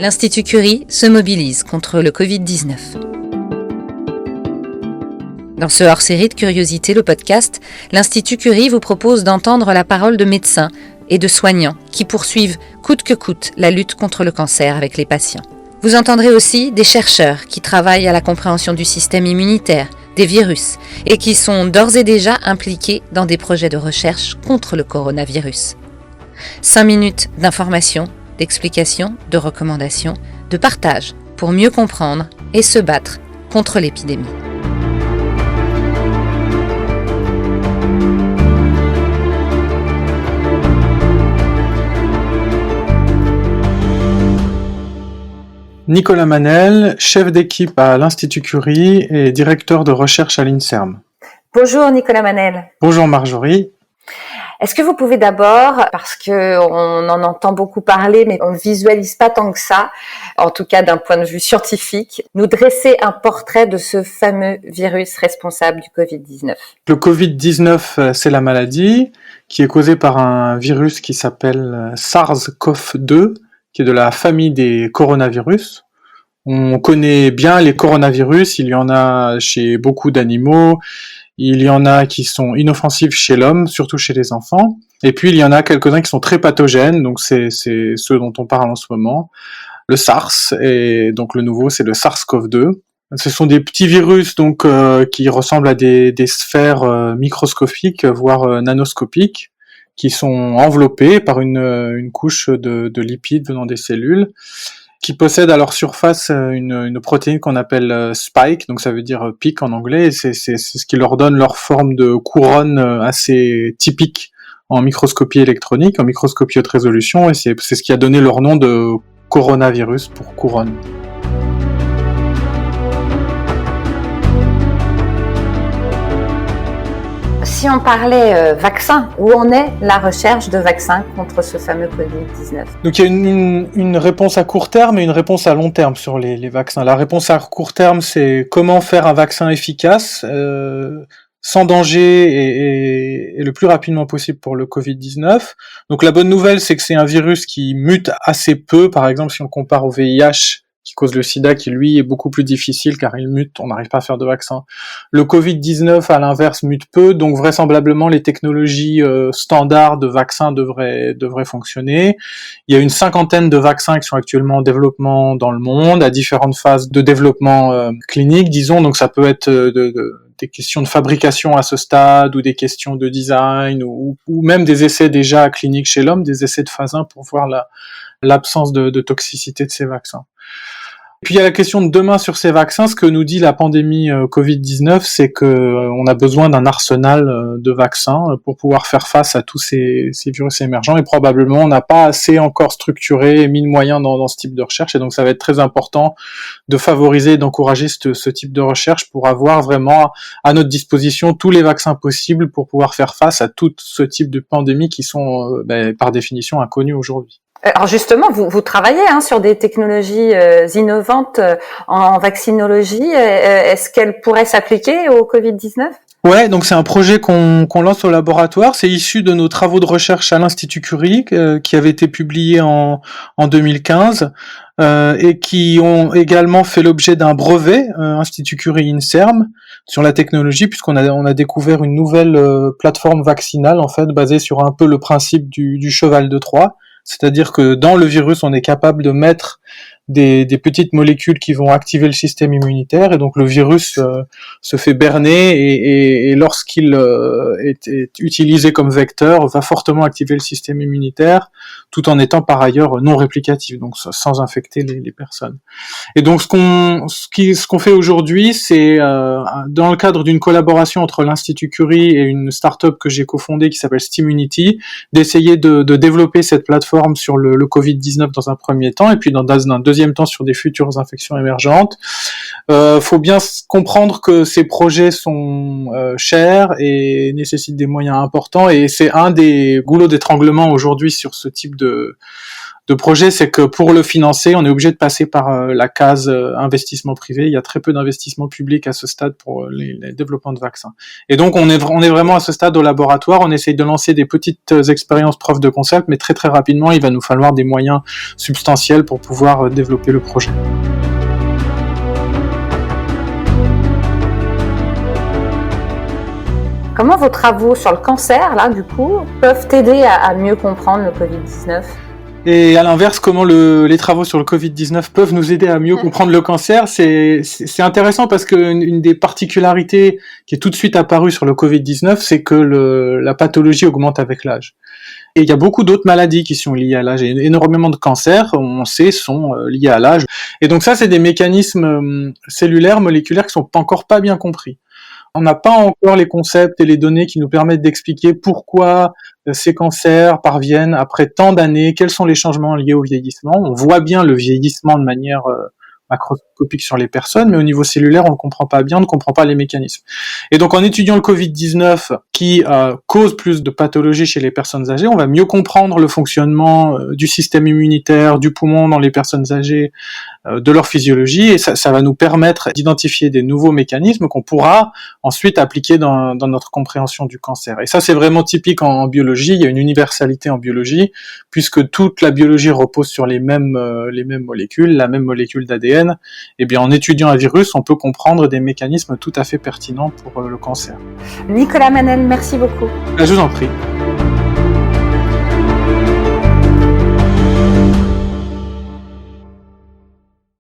l'Institut Curie se mobilise contre le Covid-19. Dans ce hors-série de Curiosité, le podcast, l'Institut Curie vous propose d'entendre la parole de médecins et de soignants qui poursuivent coûte que coûte la lutte contre le cancer avec les patients. Vous entendrez aussi des chercheurs qui travaillent à la compréhension du système immunitaire, des virus, et qui sont d'ores et déjà impliqués dans des projets de recherche contre le coronavirus. 5 minutes d'information, d'explication, de recommandations, de partage pour mieux comprendre et se battre contre l'épidémie. Nicolas Manel, chef d'équipe à l'Institut Curie et directeur de recherche à l'INSERM. Bonjour Nicolas Manel. Bonjour Marjorie. Est-ce que vous pouvez d'abord, parce que on en entend beaucoup parler, mais on ne visualise pas tant que ça, en tout cas d'un point de vue scientifique, nous dresser un portrait de ce fameux virus responsable du Covid-19 ? Le Covid-19, c'est la maladie qui est causée par un virus qui s'appelle SARS-CoV-2, qui est de la famille des coronavirus. On connaît bien les coronavirus, il y en a chez beaucoup d'animaux, il y en a qui sont inoffensifs chez l'homme, surtout chez les enfants, et puis il y en a quelques-uns qui sont très pathogènes, donc c'est ceux dont on parle en ce moment, le SARS, et donc le nouveau c'est le SARS-CoV-2. Ce sont des petits virus donc qui ressemblent à des sphères microscopiques, voire nanoscopiques, qui sont enveloppés par une couche de lipides venant des cellules, qui possèdent à leur surface une protéine qu'on appelle spike, donc ça veut dire pic en anglais, et c'est ce qui leur donne leur forme de couronne assez typique en microscopie électronique, en microscopie haute résolution, et c'est ce qui a donné leur nom de coronavirus pour couronne. Si on parlait vaccin, où en est la recherche de vaccins contre ce fameux Covid-19 ? Donc il y a une réponse à court terme et une réponse à long terme sur les vaccins. La réponse à court terme, c'est comment faire un vaccin efficace, sans danger et le plus rapidement possible pour le Covid-19. Donc la bonne nouvelle, c'est que c'est un virus qui mute assez peu. Par exemple, si on compare au VIH, qui cause le sida, qui lui est beaucoup plus difficile car il mute, on n'arrive pas à faire de vaccin. Le Covid-19, à l'inverse, mute peu, donc vraisemblablement les technologies standards de vaccins devraient fonctionner. Il y a une 50aine de vaccins qui sont actuellement en développement dans le monde, à différentes phases de développement clinique, disons, donc ça peut être des questions de fabrication à ce stade, ou des questions de design, ou même des essais déjà cliniques chez l'homme, des essais de phase 1 pour voir l'absence de toxicité de ces vaccins. Puis il y a la question de demain sur ces vaccins. Ce que nous dit la pandémie Covid-19, c'est que on a besoin d'un arsenal de vaccins pour pouvoir faire face à tous ces virus émergents, et probablement on n'a pas assez encore structuré et mis de moyens dans ce type de recherche, et donc ça va être très important de favoriser et d'encourager ce type de recherche pour avoir vraiment à notre disposition tous les vaccins possibles pour pouvoir faire face à tout ce type de pandémies qui sont par définition inconnues aujourd'hui. Alors justement, vous travaillez sur des technologies innovantes en vaccinologie. Est-ce qu'elles pourraient s'appliquer au Covid-19 ? Ouais, donc c'est un projet qu'on lance au laboratoire. C'est issu de nos travaux de recherche à l'Institut Curie, qui avaient été publiés en 2015, et qui ont également fait l'objet d'un brevet Institut Curie INSERM sur la technologie, puisqu'on a découvert une nouvelle plateforme vaccinale en fait basée sur un peu le principe du cheval de Troie. C'est-à-dire que dans le virus, on est capable de mettre des petites molécules qui vont activer le système immunitaire, et donc le virus se fait berner, et lorsqu'il est utilisé comme vecteur, va fortement activer le système immunitaire, tout en étant par ailleurs non réplicatif, donc sans infecter les personnes. Et donc ce qu'on fait aujourd'hui, c'est dans le cadre d'une collaboration entre l'Institut Curie et une start-up que j'ai cofondée qui s'appelle Stimunity, d'essayer de développer cette plateforme sur le Covid-19 dans un premier temps, et puis dans un deuxième temps sur des futures infections émergentes. Faut bien comprendre que ces projets sont chers et nécessitent des moyens importants, et c'est un des goulots d'étranglement aujourd'hui sur ce type de de projet, c'est que pour le financer, on est obligé de passer par la case investissement privé. Il y a très peu d'investissement public à ce stade pour les développements de vaccins. Et donc, on est vraiment à ce stade au laboratoire. On essaye de lancer des petites expériences preuves de concept, mais très très rapidement, il va nous falloir des moyens substantiels pour pouvoir développer le projet. Comment vos travaux sur le cancer, là, du coup, peuvent aider à mieux comprendre le Covid-19 ? Et à l'inverse, comment les travaux sur le Covid-19 peuvent nous aider à mieux comprendre le cancer, c'est intéressant parce que une des particularités qui est tout de suite apparue sur le Covid-19, c'est que la pathologie augmente avec l'âge. Et il y a beaucoup d'autres maladies qui sont liées à l'âge. Et énormément de cancers, on sait, sont liés à l'âge. Et donc ça, c'est des mécanismes cellulaires, moléculaires qui sont encore pas bien compris. On n'a pas encore les concepts et les données qui nous permettent d'expliquer pourquoi ces cancers parviennent après tant d'années, quels sont les changements liés au vieillissement. On voit bien le vieillissement de manière macroscopique sur les personnes, mais au niveau cellulaire, on ne comprend pas bien, on ne comprend pas les mécanismes. Et donc, en étudiant le Covid-19, qui cause plus de pathologies chez les personnes âgées, on va mieux comprendre le fonctionnement du système immunitaire, du poumon dans les personnes âgées, de leur physiologie, et ça va nous permettre d'identifier des nouveaux mécanismes qu'on pourra ensuite appliquer dans notre compréhension du cancer. Et ça, c'est vraiment typique en biologie. Il y a une universalité en biologie, puisque toute la biologie repose sur les mêmes molécules, la même molécule d'ADN. Et bien, en étudiant un virus, on peut comprendre des mécanismes tout à fait pertinents pour le cancer. Nicolas Manel, merci beaucoup. Je vous en prie.